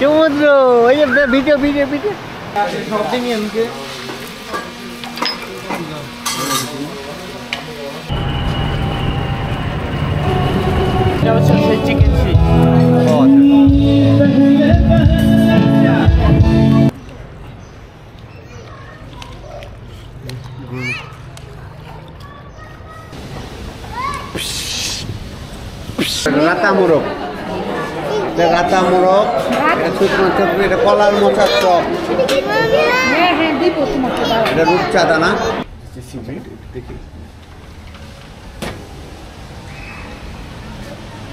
সমুদ্র ওই যে ভিডিও ভিডিও ভিডিও সব দিনই আমাকে সেই চিকেন ফিশ রাতা মোরগ রাতা মোরগ শুকনো চটনি এটা কলার মোচার চপ এটা রূপচাঁদা না দেখি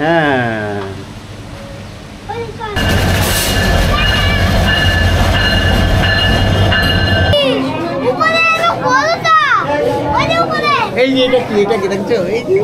হ্যাঁ এই যে এটা কি দেখছো এই যে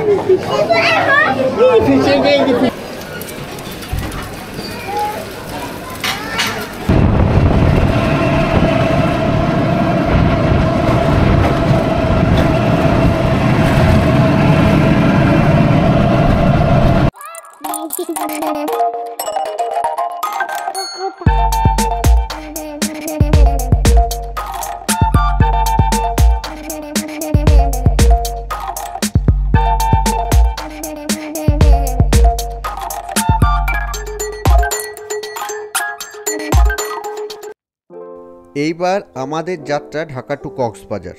এইবার আমাদের যাত্রা ঢাকা টু কক্সবাজার।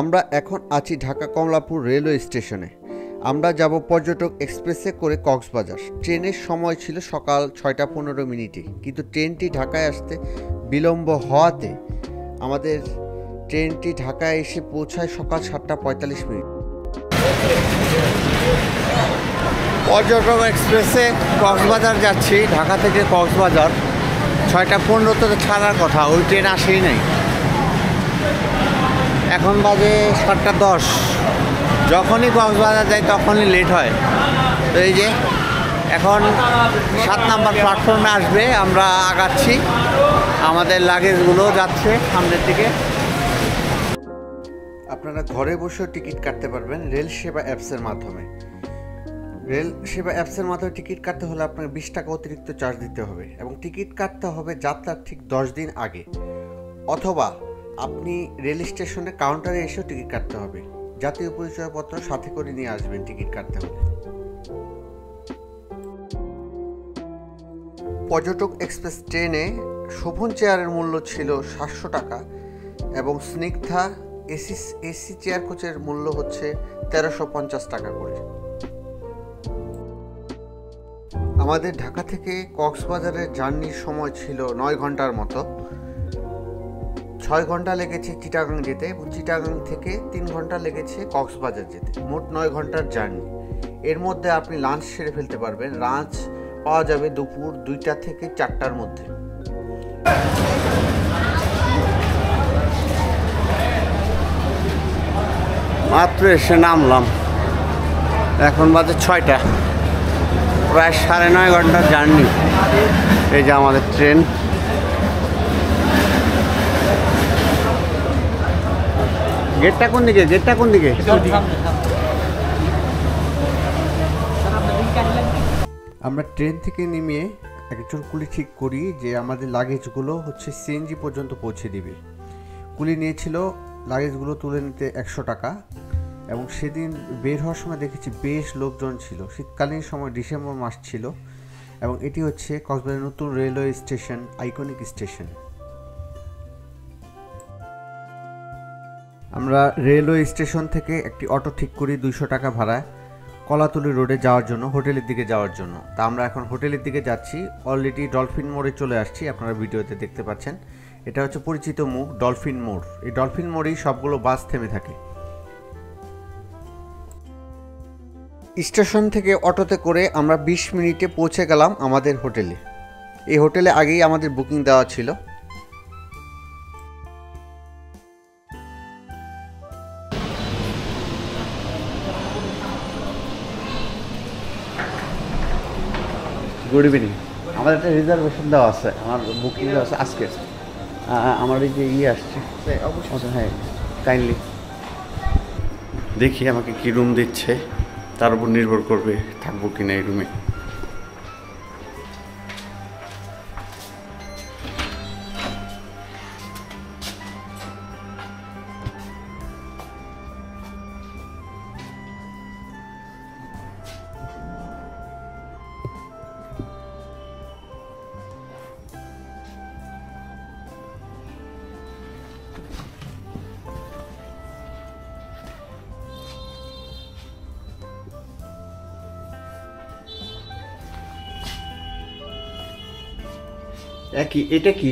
আমরা এখন আছি ঢাকা কমলাপুর রেলওয়ে স্টেশনে। আমরা যাব পর্যটক এক্সপ্রেসে করে কক্সবাজার। ট্রেনের সময় ছিল সকাল 6টা 15 মিনিটে, কিন্তু ট্রেনটি ঢাকায় আসতে বিলম্ব হওয়াতে আমাদের ট্রেনটি ঢাকায় এসে পৌঁছায় সকাল 7টা 45 মিনিট। পর্যটক এক্সপ্রেসে কক্সবাজার যাচ্ছি। ঢাকা থেকে কক্সবাজার 6টা 15 ছাড়ার কথা, ওই ট্রেন আসেই নাই। এখন বাজে 7টা 10। যখনই কক্সবাজার যাই তখনই লেট হয়। তো এই যে এখন 7 নাম্বার প্ল্যাটফর্মে আসবে, আমরা আগাচ্ছি। আমাদের লাগেজগুলো যাচ্ছে সামনের দিকে। আপনারা ঘরে বসেও টিকিট কাটতে পারবেন রেল সেবা অ্যাপসের মাধ্যমে। রেল সেবা অ্যাপসের মাধ্যমে টিকিট কাটতে হলে আপনাকে 20 টাকা অতিরিক্ত চার্জ দিতে হবে, এবং টিকিট কাটতে হবে যাত্রার ঠিক 10 দিন আগে, অথবা আপনি রেল স্টেশনে কাউন্টারে এসেও টিকিট কাটতে হবে। জাতীয় পরিচয়পত্র সাথে করে নিয়ে আসবেন টিকিট কাটতে হলে। পর্যটক এক্সপ্রেস ট্রেনে শোভন চেয়ারের মূল্য ছিল 700 টাকা, এবং স্নিগ্ধা এসি চেয়ার কোচের মূল্য হচ্ছে 1350 টাকা করে। আমাদের ঢাকা থেকে কক্সবাজারের জার্নির সময় ছিল 9 ঘন্টার মতো। 6 ঘন্টা লেগেছে চিটাগাং যেতে, এবং চিটাগাং থেকে 3 ঘন্টা লেগেছে কক্সবাজার যেতে। মোট 9 ঘন্টার জার্নি। এর মধ্যে আপনি লাঞ্চ সেরে ফেলতে পারবেন। লাঞ্চ পাওয়া যাবে দুপুর 2টা থেকে 4টার মধ্যে। মাত্র এসে নামলাম, এখন বাজে 6টা, প্রায় 9.5 ঘন্টার জার্নি। এই যে আমাদের ট্রেন। গেটটা কোন দিকে? গেটটা কোন দিকে? আমরা ট্রেন থেকে নেমে একজন কুলি ঠিক করি যে আমাদের লাগেজগুলো হচ্ছে সিএনজি পর্যন্ত পৌঁছে দিবে। কুলি নিয়েছিল লাগেজগুলো তুলে নিতে 100 টাকা, এবং সেদিন বের হওয়ার সময় দেখেছি বেশ লোকজন ছিল। শীতকালীন সময়, ডিসেম্বর মাস ছিল, এবং এটি হচ্ছে কক্সবাজার নতুন রেলওয়ে স্টেশন, আইকনিক স্টেশন। আমরা রেলওয়ে স্টেশন থেকে একটি অটো ঠিক করি 200 টাকা ভাড়ায় কলাতলি রোডে যাওয়ার জন্য, হোটেলের দিকে যাওয়ার জন্য। তা আমরা এখন হোটেলের দিকে যাচ্ছি। অলরেডি ডলফিন মোড়ে চলে আসছি, আপনারা ভিডিওতে দেখতে পাচ্ছেন। এটা হচ্ছে পরিচিত মুখ, ডলফিন মোড়। এই ডলফিন মোড়েই সবগুলো বাস থেমে থাকে। স্টেশন থেকে অটোতে করে আমরা 20 মিনিটে পৌঁছে গেলাম আমাদের হোটেলে। এই হোটেলে আগেই আমাদের বুকিং দেওয়া ছিল। Good evening. আমার একটা রিজার্ভেশন দেওয়া আছে, আমার বুকিং দেওয়া আছে আজকে। আমার এই যে আসছে, হ্যাঁ কাইন্ডলি দেখি আমাকে কি রুম দিচ্ছে, তার উপর নির্ভর করবে থাকবো কিনা এই রুমে। একই, এটা কি?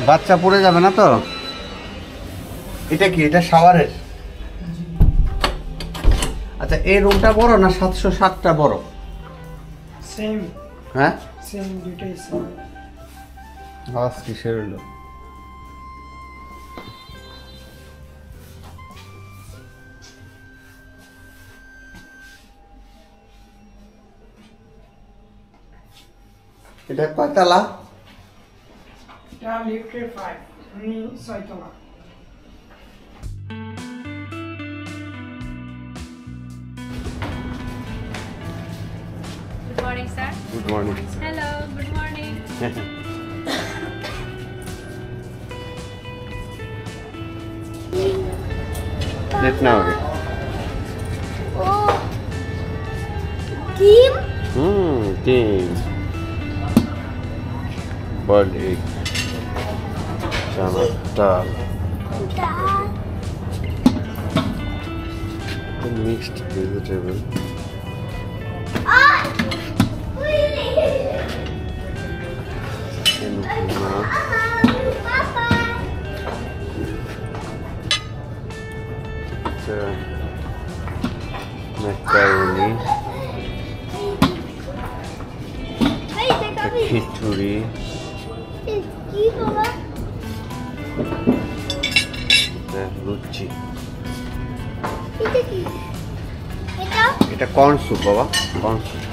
বাচ্চা পড়ে যাবে না তো? এটা কি? এটা শাওয়ারের? আচ্ছা, এই রুমটা বড় না 707টা বড়? সেম। হ্যাঁ, সেম, দুইটাই সেম। আওয়াজ কিসের হলো? এটা কয়তলা? এটা লিফটের 5, আমি 6 তলা। Good morning, sir. Good morning. Hello, good morning. Net না হবে। Oh, Kim? ডিম, বয়েলড এগ, চানা ডাল, মিক্সড ভেজিটেবল, ম্যাকারনি, খিচুড়ি, লুচি। এটা কর্ন স্যুপ বাবা, কর্ন স্যুপ।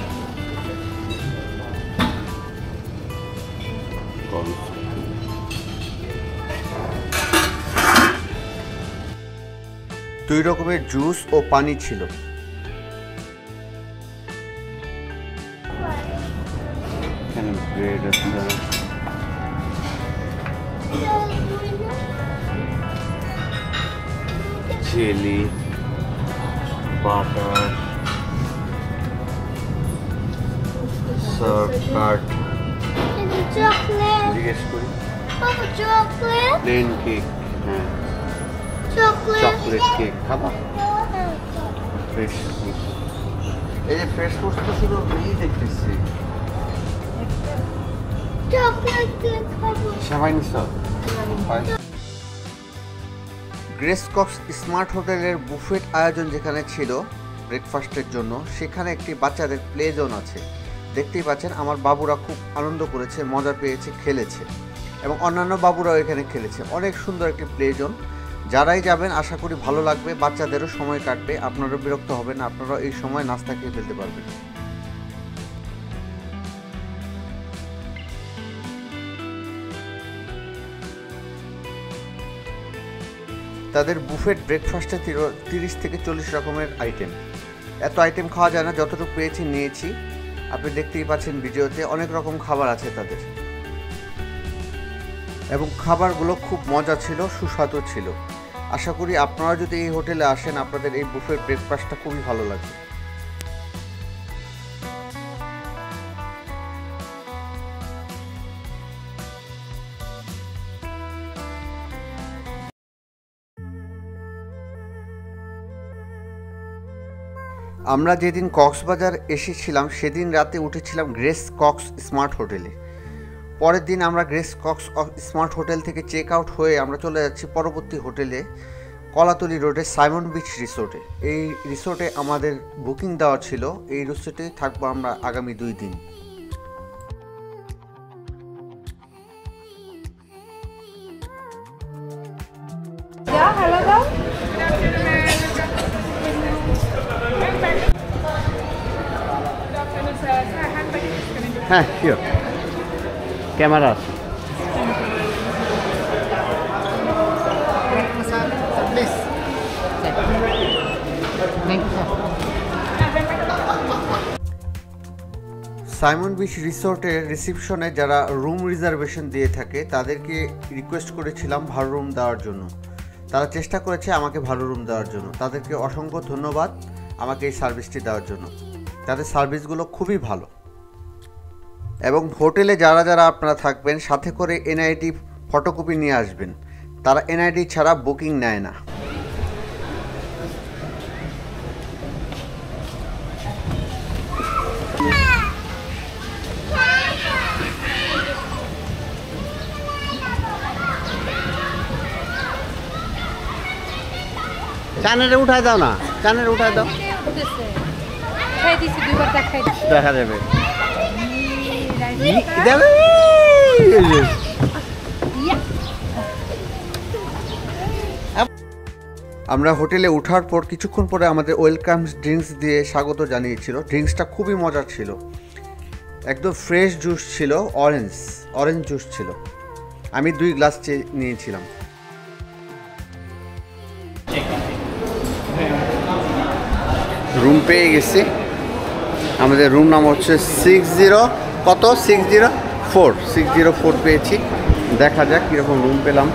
দুই রকমের জুস ও পানি ছিল। এখানে ব্রেড আছে, jelly, butter, serve card, Chocolate. জিজ্ঞেস করি। Papa, chocolate. প্লেন কেক, হ্যাঁ, Chocolate. চকলেট কেক খাবা? ফ্রেশ ফুড, এই যে ফ্রেশ ফুড তো শুধু এই দেখতেছি। Chocolate cake, Papa. সেমাই নিছ? গ্রেস কক্স স্মার্ট হোটেলের বুফেট আয়োজন যেখানে ছিল ব্রেকফাস্টের জন্য, সেখানে একটি বাচ্চাদের প্লে জোন আছে। দেখতেই পাচ্ছেন আমার বাবুরা খুব আনন্দ করেছে, মজা পেয়েছে, খেলেছে এবং অন্যান্য বাবুরাও এখানে খেলেছে। অনেক সুন্দর একটি প্লে জোন। যারাই যাবেন আশা করি ভালো লাগবে, বাচ্চাদেরও সময় কাটবে, আপনারাও বিরক্ত হবেন, আপনারাও এই সময় নাস্তা খেয়ে ফেলতে পারবেন। তাদের বুফেট ব্রেকফাস্টে 30 থেকে 40 রকমের আইটেম। এত আইটেম খাওয়া যায় না, যতটুকু পেয়েছি নিয়েছি। আপনি দেখতেই পাচ্ছেন ভিডিওতে অনেক রকম খাবার আছে তাদের, এবং খাবারগুলো খুব মজা ছিল, সুস্বাদু ছিল। আশা করি আপনারা যদি এই হোটেলে আসেন আপনাদের এই বুফেট ব্রেকফাস্টটা খুবই ভালো লাগবে। আমরা যেদিন কক্সবাজার এসেছিলাম সেদিন রাতে উঠেছিলাম গ্রেস কক্স স্মার্ট হোটেলে। পরের দিন আমরা গ্রেস কক্স স্মার্ট হোটেল থেকে চেক আউট হয়ে আমরা চলে যাচ্ছি পরবর্তী হোটেলে, কলাতলি রোডে সাইমন বিচ রিসোর্টে। এই রিসোর্টে আমাদের বুকিং দেওয়া ছিল, এই রিসোর্টে থাকবো আমরা আগামী 2 দিন। হ্যাঁ, শিওর, ক্যামেরা আছে। সাইমন বিচ রিসোর্টের রিসিপশনে যারা রুম রিজার্ভেশন দিয়ে থাকে তাদেরকে রিকোয়েস্ট করেছিলাম ভালো রুম দেওয়ার জন্য। তারা চেষ্টা করেছে আমাকে ভালো রুম দেওয়ার জন্য। তাদেরকে অসংখ্য ধন্যবাদ আমাকে এই সার্ভিসটি দেওয়ার জন্য। তাদের সার্ভিসগুলো খুবই ভালো। এবং হোটেলে যারা যারা আপনারা থাকবেন সাথে করে এনআইডি ফটোকপি নিয়ে আসবেন, তারা এনআইডি ছাড়া বুকিং নেয় না। কানেরে উঠায় দাও না, কানেরে উঠায় দাও, দেখা যাবে। আমরা হোটেলে ওঠার পর কিছুক্ষণ পরে আমাদের ওয়েলকাম ড্রিঙ্কস দিয়ে স্বাগত জানিয়েছিল। ড্রিঙ্কসটা খুবই মজার ছিল, একদম ফ্রেশ জুস ছিল, অরেঞ্জ জুস ছিল। আমি 2 গ্লাস নিয়েছিলাম। রুম পেয়ে গেছি। আমাদের রুম নাম হচ্ছে 604 পেয়েছি। দেখা যাক কীরকম রুম পেলাম।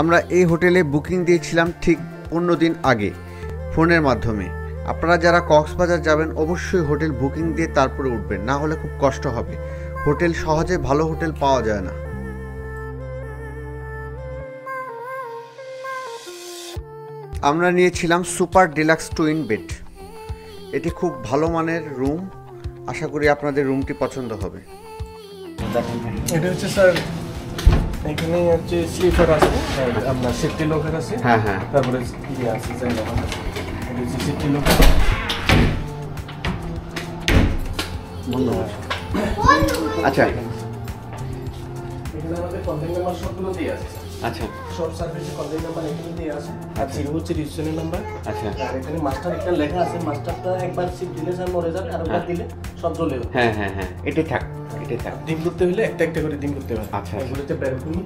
আমরা এই হোটেলে বুকিং দিয়েছিলাম ঠিক 15 দিন আগে ফোনের মাধ্যমে। আপনারা যারা কক্সবাজার যাবেন অবশ্যই হোটেল বুকিং দিয়ে তারপরে উঠবেন, না হলে খুব কষ্ট হবে। হোটেল সহজে ভালো হোটেল পাওয়া যায় না। আমরা নিয়েছিলাম সুপার ডিলাক্স টুইন বেড। এটি খুব ভালো মানের রুম। আশা করি আপনাদের রুমটি পছন্দ হবে। এটা হচ্ছে স্যার, এখানে হচ্ছে স্লিপার আছে, আপনার সেফটি লকার আছে। হ্যাঁ হ্যাঁ, তারপরে ইয়ে আছে, এটা হচ্ছে সেফটি লকার। আচ্ছা এখানে আমাদের কন্ট্যাক্ট নাম্বার সবগুলো দিয়ে আছে। আচ্ছা, সব সার্ভিসের কন্ট্যাক্ট নাম্বার এখানে দিয়ে আছে। আর 0 হচ্ছে রেজিস্ট্রেশন নাম্বার। আচ্ছা, আর এখানে মাস্টার একটা লেখা আছে। মাস্টারটা একবার সিট দিলে স্যার মরে যাবে, আর একবার দিলে সব চলে যাবে। হ্যাঁ হ্যাঁ হ্যাঁ, এটাই থাক, এটাই থাক। ডিম করতে হলে একটা একটা করে ডিম করতে হবে। আচ্ছা, এগুলোতে ব্যালকনি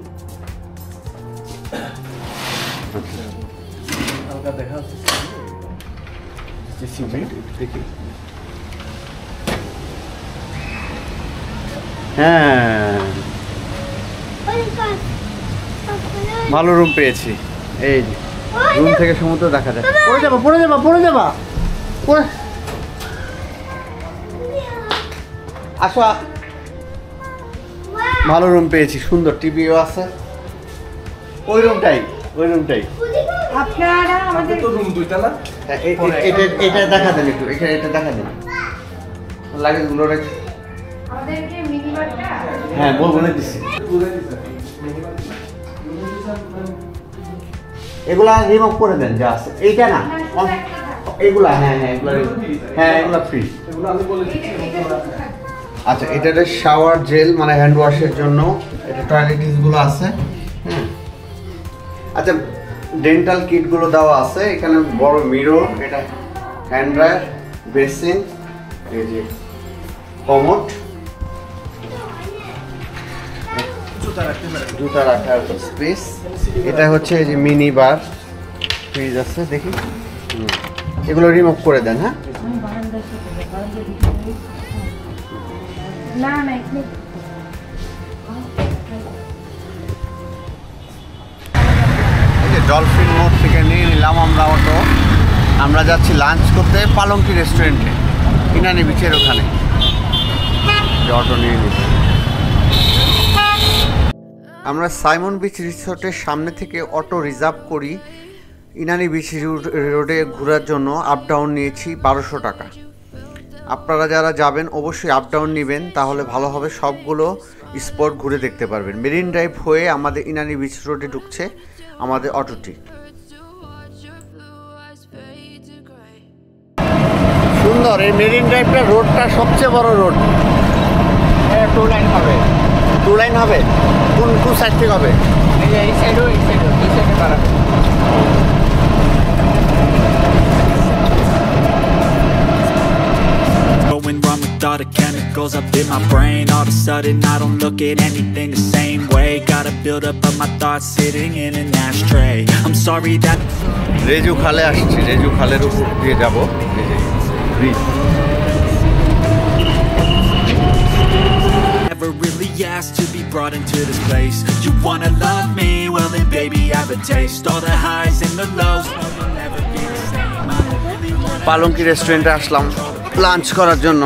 হালকা দেখা আছে। দেখি। হ্যাঁ, ভালো রুম পেয়েছি। এই যে রুম থেকে সমুদ্র দেখা যায়। পড়ে যাবা। আসো, ভালো রুম পেয়েছি, সুন্দর টিভিও আছে। ওই রুমটাই আপনারা আমাদের তো রুম দুইটা না? এটা দেখা দেন একটু, এখানে এটা দেখা দেন। লাগেজগুলো রেখে আমাদেরকে মিনিবারটা হ্যাঁ বলে দিচ্ছি। এগুলা রিমুভ করে দেন যা আছে। এইটা না, এগুলা এগুলা ফ্রি। এগুলো আমি বলে দিচ্ছি। আচ্ছা, এটাতে শাওয়ার জেল মানে হ্যান্ড ওয়াশের জন্য, এটা টয়লেটিসগুলো আছে। হ্যাঁ, আচ্ছা, ডেন্টাল কিটগুলো দেওয়া আছে। এখানে বড় মিরর, এটা হ্যান্ড ড্রায়ার, বেসিন, এই যে কমোড, জুতা রাখার স্পেস। এটা হচ্ছে এই যে মিনি বার, ফ্রিজ আছে। দেখি, এগুলো রিমুভ করে দেন। হ্যাঁ, না এখানে ডলফিন মোড় থেকে নিয়ে নিলাম আমরা অটো। আমরা যাচ্ছি লাঞ্চ করতে পালঙ্কি রেস্টুরেন্টে, ইনানি বিচের ওখানে। অটো নিয়ে নিচ্ছি। আমরা সাইমন বিচ রিসোর্টের সামনে থেকে অটো রিজার্ভ করি। ইনানি বিচ রোডে ঘোরার জন্য আপ ডাউন নিয়েছি 1200 টাকা। আপনারা যারা যাবেন অবশ্যই আপ ডাউন নেবেন, তাহলে ভালো হবে, সবগুলো স্পট ঘুরে দেখতে পারবেন। মেরিন ড্রাইভ হয়ে আমাদের ইনানি বিচ রোডে ঢুকছে আমাদের অটোটি। সুন্দর এই মেরিন ড্রাইভটা, রোডটা সবচেয়ে বড় রোড। 2 লাইন হবে। 2 লাইন হবে? কোন সাইড থেকে হবে? এই সাইডও, এই সাইডে পারাবে। Going wrong with all the chemicals up in my brain. All of a sudden I don't look at anything the same way. Got a build up of my thoughts sitting in an ashtray. I'm sorry that রেজু খালে আসছি, রেজু খালের উপর দিয়ে যাবো। Bridge. never really asked to be brought into this place. You wanna love me? Well then baby I have a taste. All the highs and the lows, no, you'll never be the same. I don't really wanna পালঙ্কি রেস্টুরেন্টে আসলাম lunch করার জন্য।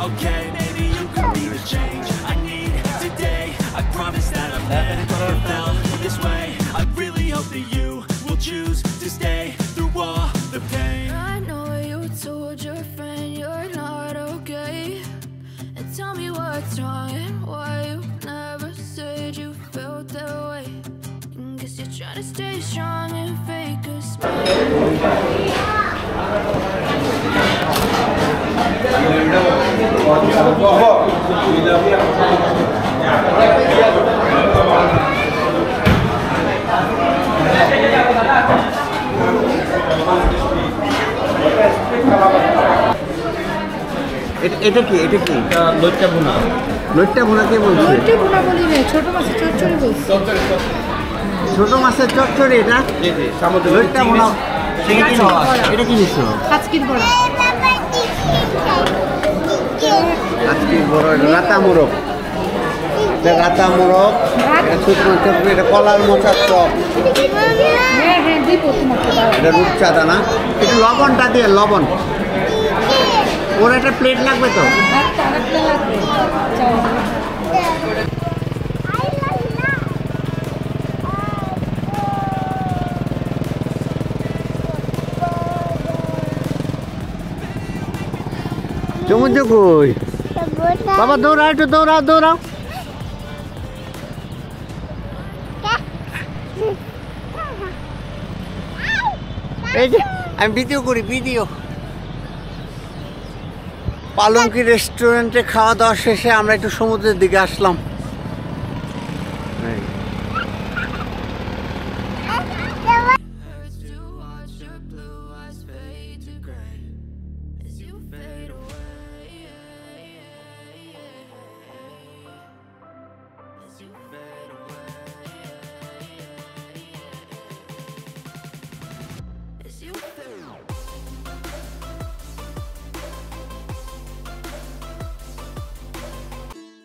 okay, maybe you could be the change I need. I promise that I've never felt this way. I really hope that you will choose to stay through all the pain. I know you told your friend you're not okay, and tell me what's wrong and why you never said you felt that way. And guess you're trying to stay strong and fake a smile. এটা কি লইট্টা ভুনা কে বলছে? লইট্টা ভুনা বলি না, ছোট মাছের চচ্চড়ি বলছি। ছোট মাছের চচ্চড়ি এটা? জি জি, লইট্টা ভুনা। এটা কি নিছো? কাচকির বড়া। কাচকির বড়া, রাতা মোরগ। রাতা মোরগ, শুকনো চটনি, এটা কলার মোচার চপ। হ্যাঁ হ্যাঁ, দিব তোমাকে। এটা রূপচাঁদা না? একটু লবণটা দিয়ে, লবণ। ওর একটা প্লেট লাগবে তো? আরেকটা লাগবে। চমুচ কই? বাবা দৌড়াও, একটু দৌড়াও। এই যে আমি ভিডিও করি। পালঙ্কি রেস্টুরেন্টে খাওয়া দাওয়া শেষে আমরা একটু সমুদ্রের দিকে আসলাম।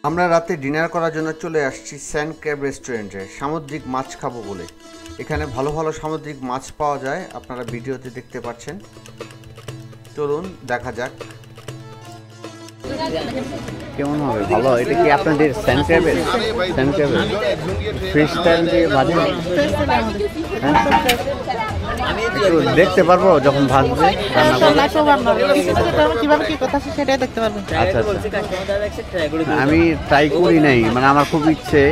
আমরা রাতে ডিনার করার জন্য চলে আসছি স্যান্ড ক্র্যাব রেস্টুরেন্টে, সামুদ্রিক মাছ খাবো বলে। এখানে ভালো ভালো সামুদ্রিক মাছ পাওয়া যায়, আপনারা ভিডিওতে দেখতে পাচ্ছেন। চলুন দেখা যাক কেমন হবে। ভালো, এটা কি আপনাদের স্যান্ড ক্র্যাবের? ফিশ স্ট্যান্ড দিয়ে ভাজে? দেখতে পারবো যখন ভাজবে? কিভাবে কি কথা সেটাই দেখতে পারবেন। আচ্ছা, আমি ট্রাই করি নাই, মানে আমার খুব ইচ্ছে।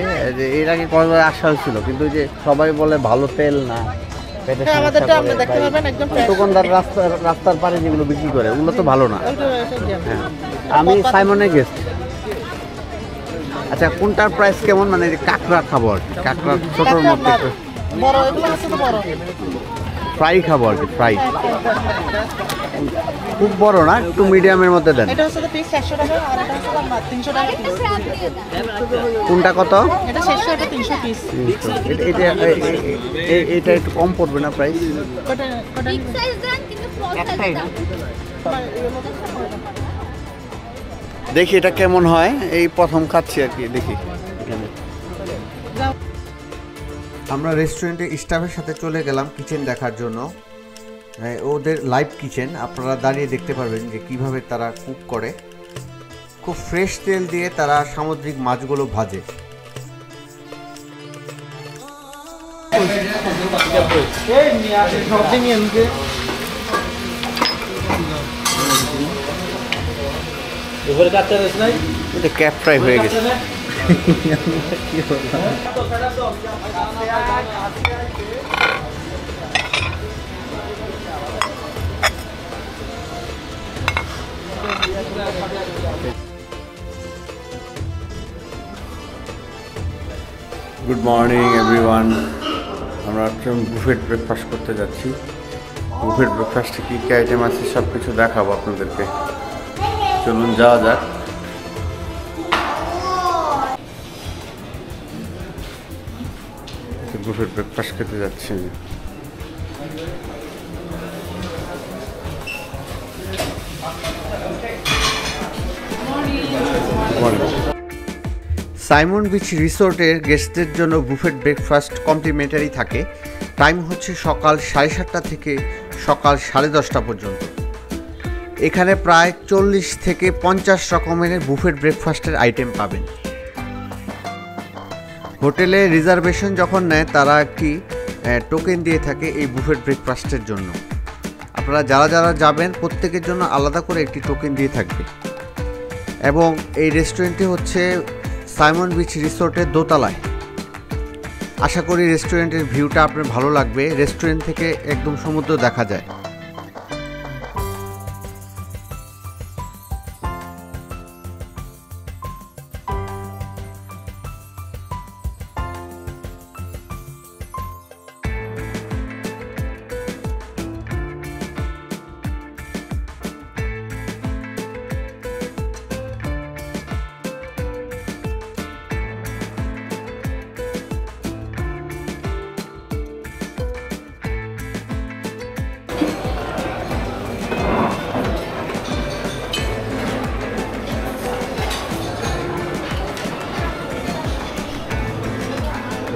এর আগে কয়েকবার আসা হয়েছিল, কিন্তু যে সবাই বলে ভালো তেল না, দোকানদার রাস্তার পারে যেগুলো বিক্রি করে ওগুলো তো ভালো না। হ্যাঁ, আমি সাইমনের গেস্ট। আচ্ছা, কোনটার প্রাইস কেমন? মানে কাঁকড়া খাবো আর কি, কাঁকড়া ছোটোর মধ্যে ফ্রাই খাবো আর কি। ফ্রাই খুব বড় না, একটু মিডিয়ামের মধ্যে দেন। কোনটা কত? এটা একটু কম পড়বে না প্রাইস? দেখি এটা কেমন হয়, এই প্রথম খাচ্ছি আর কি, দেখি। আমরা রেস্টুরেন্টে স্টাফের সাথে চলে গেলাম কিচেন দেখার জন্য। ওদের লাইভ কিচেন, আপনারা দাঁড়িয়ে দেখতে পারবেন যে কিভাবে তারা কুক করে। খুব ফ্রেশ তেল দিয়ে তারা সামুদ্রিক মাছগুলো ভাজে। এটা ক্যাপ ফ্রাই হয়ে গেছে। Good morning everyone. আমরা বুফেট ব্রেকফাস্ট করতে যাচ্ছি। বুফেট ব্রেকফাস্টে কী কী আইটেম আছে সব কিছু দেখাবো আপনাদেরকে। চলুন যাওয়া যাক। বুফেট ব্রেকফাস্ট খেতে যাচ্ছি। সাইমন বিচ রিসোর্টের গেস্টদের জন্য বুফেট ব্রেকফাস্ট কমপ্লিমেন্টারি থাকে। টাইম হচ্ছে সকাল 7:30 থেকে সকাল 10:30 পর্যন্ত। এখানে প্রায় 40 থেকে 50 রকমের বুফেট ব্রেকফাস্টের আইটেম পাবেন। হোটেলে রিজার্ভেশন যখন নেয় তারা একটি টোকেন দিয়ে থাকে এই বুফেট ব্রেকফাস্টের জন্য। আপনারা যারা যারা যাবেন প্রত্যেকের জন্য আলাদা করে একটি টোকেন দিয়ে থাকবে। এবং এই রেস্টুরেন্টটি হচ্ছে সাইমন বিচ রিসোর্টের দোতলায়। আশা করি রেস্টুরেন্টের ভিউটা আপনার ভালো লাগবে। রেস্টুরেন্ট থেকে একদম সমুদ্র দেখা যায়।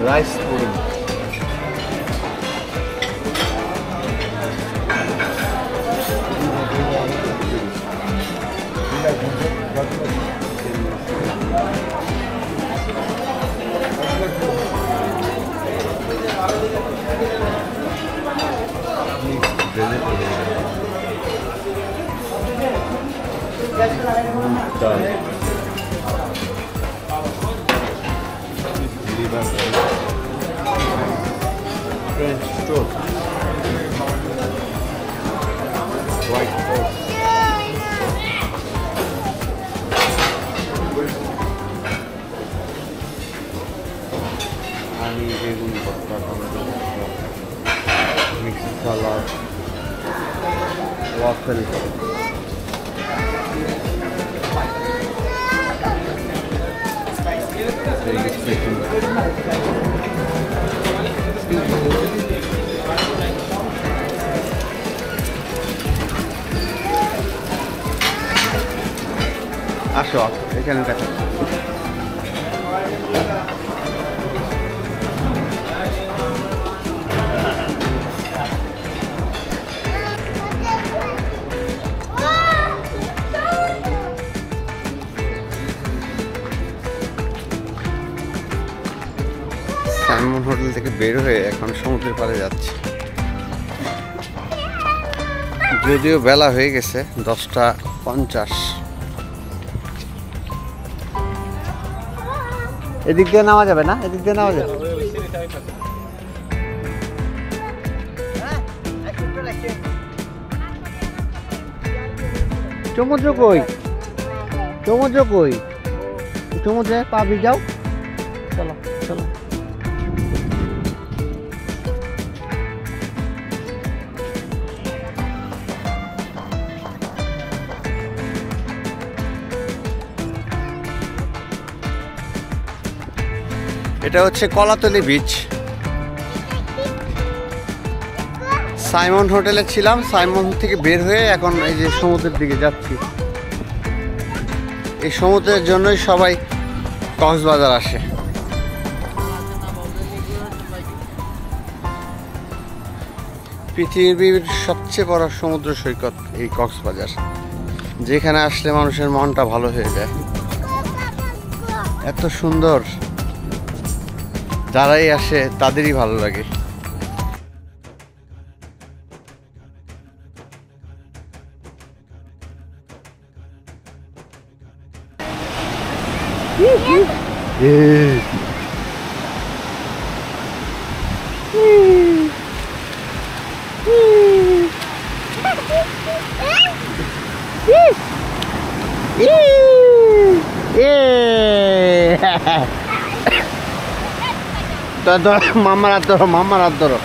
Rice pudding, French toast, white toast, honey begun bhatta, tomato mixed salad, waffle, আসো এখানে দেখো। সাইমন হোটেল থেকে বের হয়ে এখন সমুদ্রের পাড়ে যাচ্ছে। যদিও বেলা হয়ে গেছে 10:50। এদিক দিয়ে নামা যাবে না? এদিক দিয়ে নামা যাবে? সমুদ্র কই? সমুদ্র কই? সমুদ্রে পা ভিজাও। চলো চলো। এটা হচ্ছে কলাতলি বিচ। সাইমন হোটেলে ছিলাম, সাইমন থেকে বের হয়ে এখন এই যে সমুদ্রের দিকে যাচ্ছি। এই সমুদ্রের জন্যই সবাই কক্সবাজার আসে। পৃথিবীর সবচেয়ে বড় সমুদ্র সৈকত এই কক্সবাজার, যেখানে আসলে মানুষের মনটা ভালো হয়ে যায়। এত সুন্দর, যারাই আসে তাদেরই ভালো লাগে। মামার হাত ধরো, মামার হাত ধরো।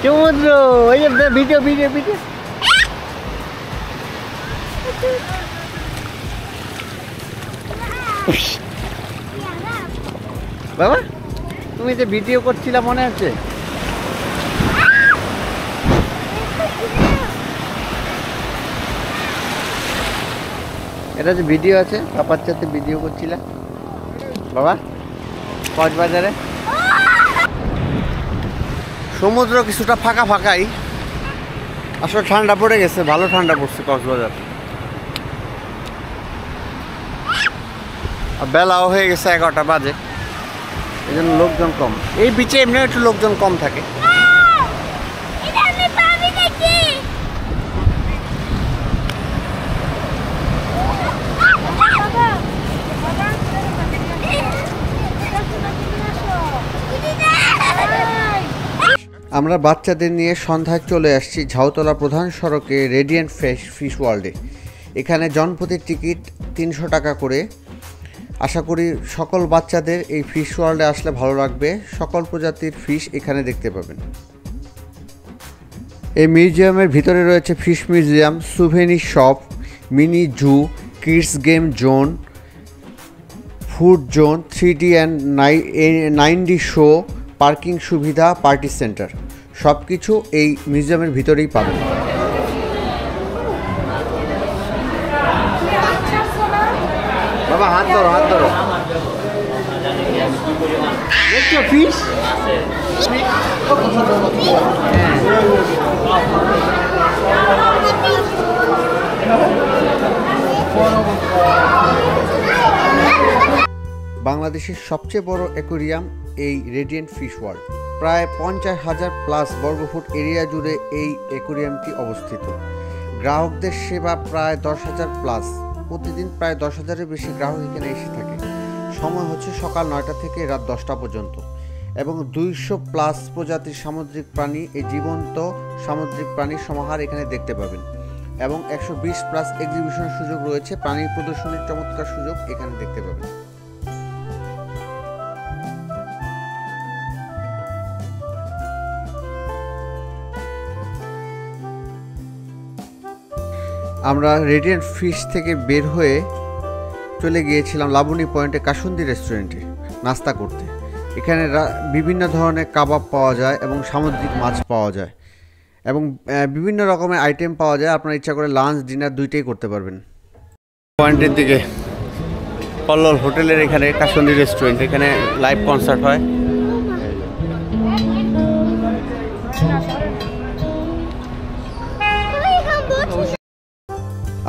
সমুদ্র, এই যে ভিডিও ভিডিও ভিডিও। বাবা, তুমি যে ভিডিও করছিলা মনে আছে? এটা যে ভিডিও আছে, পাপার সাথে ভিডিও করছিলা বাবা কক্সবাজারে। সমুদ্র কিছুটা ফাঁকা ফাঁকাই, আসলে ঠান্ডা পড়ে গেছে, ভালো ঠান্ডা পড়ছে কক্সবাজার। বেলাও হয়ে গেছে 11টা বাজে, এই জন্য লোকজন কম। এই বিচে এমনি একটু লোকজন কম থাকে। আমরা বাচ্চাদের নিয়ে সন্ধ্যায় চলে আসছি ঝাউতলা প্রধান সড়কে রেডিয়েন্ট ফিশ ওয়ার্ল্ডে। এখানে জনপ্রতি টিকিট 300 টাকা করে। আশা করি সকল বাচ্চাদের এই ফিশ ওয়ার্ল্ডে আসলে ভালো লাগবে। সকল প্রজাতির ফিশ এখানে দেখতে পাবেন। এই মিউজিয়ামের ভিতরে রয়েছে fish museum, souvenir shop, mini zoo, kids game zone, food zone, 3D and 9D show, parking সুবিধা, পার্টি সেন্টার, সব কিছু এই মিউজিয়ামের ভিতরেই পাবেন। বাবা হাত ধরো, হাত ধরো। দেখছো ফিশ? বাংলাদেশের সবচেয়ে বড় অ্যাকোয়ারিয়াম এই রেডিয়েন্ট ফিশ ওয়ার্ল্ড। প্রায় 50,000+ বর্গফুট এরিয়া জুড়ে এই অ্যাকোয়ারিয়ামটি অবস্থিত। গ্রাহকদের সেবা প্রায় 10,000+। প্রতিদিন প্রায় 10,000-এর বেশি গ্রাহক এখানে এসে থাকে। সময় হচ্ছে সকাল 9টা থেকে রাত 10টা পর্যন্ত। এবং 200+ প্রজাতির সামুদ্রিক প্রাণী, এই জীবন্ত সামুদ্রিক প্রাণীর সমাহার এখানে দেখতে পাবেন। এবং 120+ এক্সিবিশনের সুযোগ রয়েছে। প্রাণী প্রদর্শনীর চমৎকার সুযোগ এখানে দেখতে পাবেন। আমরা রেডিয়েন্ট ফিশ থেকে বের হয়ে চলে গিয়েছিলাম লাবণী পয়েন্টে কাসুন্দি রেস্টুরেন্টে নাস্তা করতে। এখানে বিভিন্ন ধরনের কাবাব পাওয়া যায় এবং সামুদ্রিক মাছ পাওয়া যায় এবং বিভিন্ন রকমের আইটেম পাওয়া যায়। আপনার ইচ্ছা করে লাঞ্চ ডিনার দুইটাই করতে পারবেন। পয়েন্টের দিকে পল্লল হোটেলের এখানে কাসুন্দি রেস্টুরেন্ট, এখানে লাইভ কনসার্ট হয়।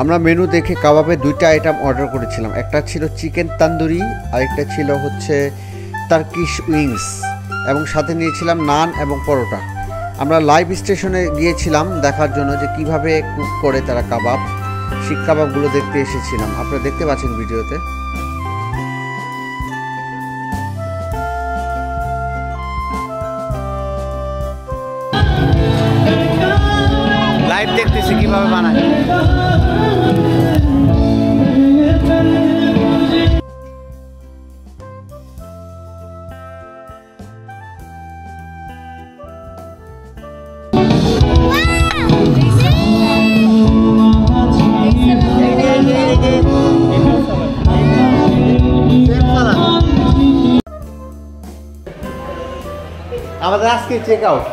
আমরা মেনু দেখে কাবাবের 2টা আইটেম অর্ডার করেছিলাম। একটা ছিল চিকেন তান্দুরি, আরেকটা ছিল হচ্ছে টার্কিশ উইংস, এবং সাথে নিয়েছিলাম নান এবং পরোটা। আমরা লাইভ স্টেশনে গিয়েছিলাম দেখার জন্য যে কিভাবে কুক করে তারা কাবাব, শিক কাবাবগুলো দেখতে এসেছিলাম। আপনারা দেখতে পাচ্ছেন ভিডিওতে। লাইভ দেখতেছি কিভাবে বানায়। আমাদের আজকে চেক আউট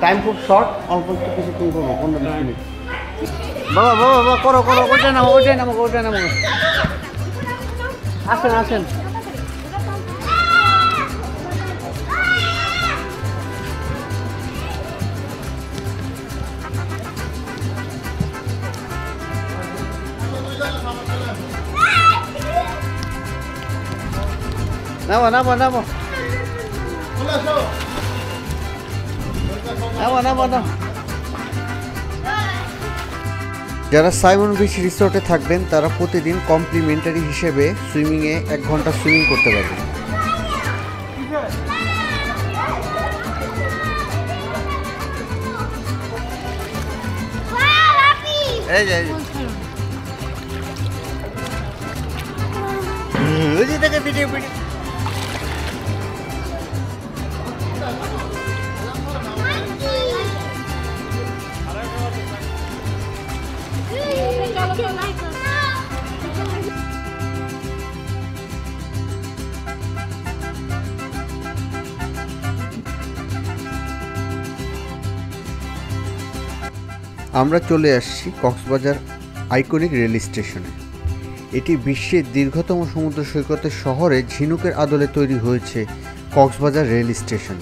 টাইম খুব শর্ট, অল্প একটু কিছুক্ষণ করবো, 15-20 মিনিট। বাবা বাবা বাবা করো করো, ওইটা নামো ওইটাই নামো ওইটাই নামো। আসেন আসেন। নামো নামো নামো নামো নামো নামো। যারা সাইমন বিচ রিসোর্টে থাকবেন তারা প্রতিদিন কমপ্লিমেন্টারি হিসেবে সুইমিংয়ে 1 ঘন্টা সুইমিং করতে পারবেন। এই যে ভিডিও ভিডিও আমরা চলে আসছি কক্সবাজার আইকনিক রেল স্টেশনে। এটি বিশ্বের দীর্ঘতম সমুদ্র সৈকতের শহরে ঝিনুকের আদলে তৈরি হয়েছে কক্সবাজার রেল স্টেশন।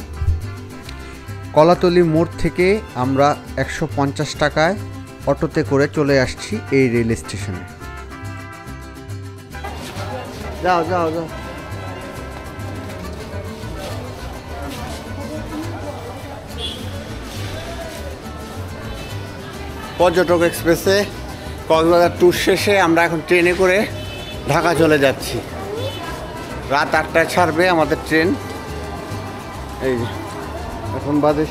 কলাতলি মোড় থেকে আমরা 150 টাকায় অটোতে করে চলে আসছি এই রেল স্টেশনে। যাও যাও যাও। পর্যটক এক্সপ্রেসে কক্সবাজার ট্যুর শেষে আমরা এখন ট্রেনে করে ঢাকা চলে যাচ্ছি। রাত 8টায় ছাড়বে আমাদের ট্রেন। এই এখন বাজে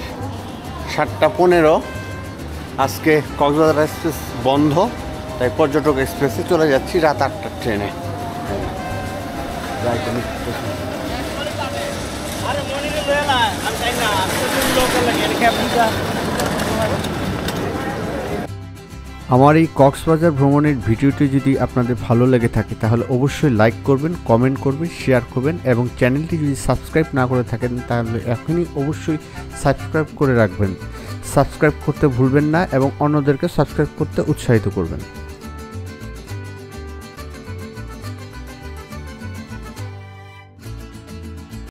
7:15। আজকে কক্সবাজার এক্সপ্রেস বন্ধ, তাই পর্যটক এক্সপ্রেসে চলে যাচ্ছি রাত 8টার ট্রেনে। আমার এই কক্সবাজার ভ্রমণের ভিডিওটি যদি আপনাদের ভালো লেগে থাকে তাহলে অবশ্যই লাইক করবেন, কমেন্ট করবেন, শেয়ার করবেন এবং চ্যানেলটি যদি সাবস্ক্রাইব না করে থাকেন তাহলে এখনই অবশ্যই সাবস্ক্রাইব করে রাখবেন। সাবস্ক্রাইব করতে ভুলবেন না এবং অন্যদেরকে সাবস্ক্রাইব করতে উৎসাহিত করবেন।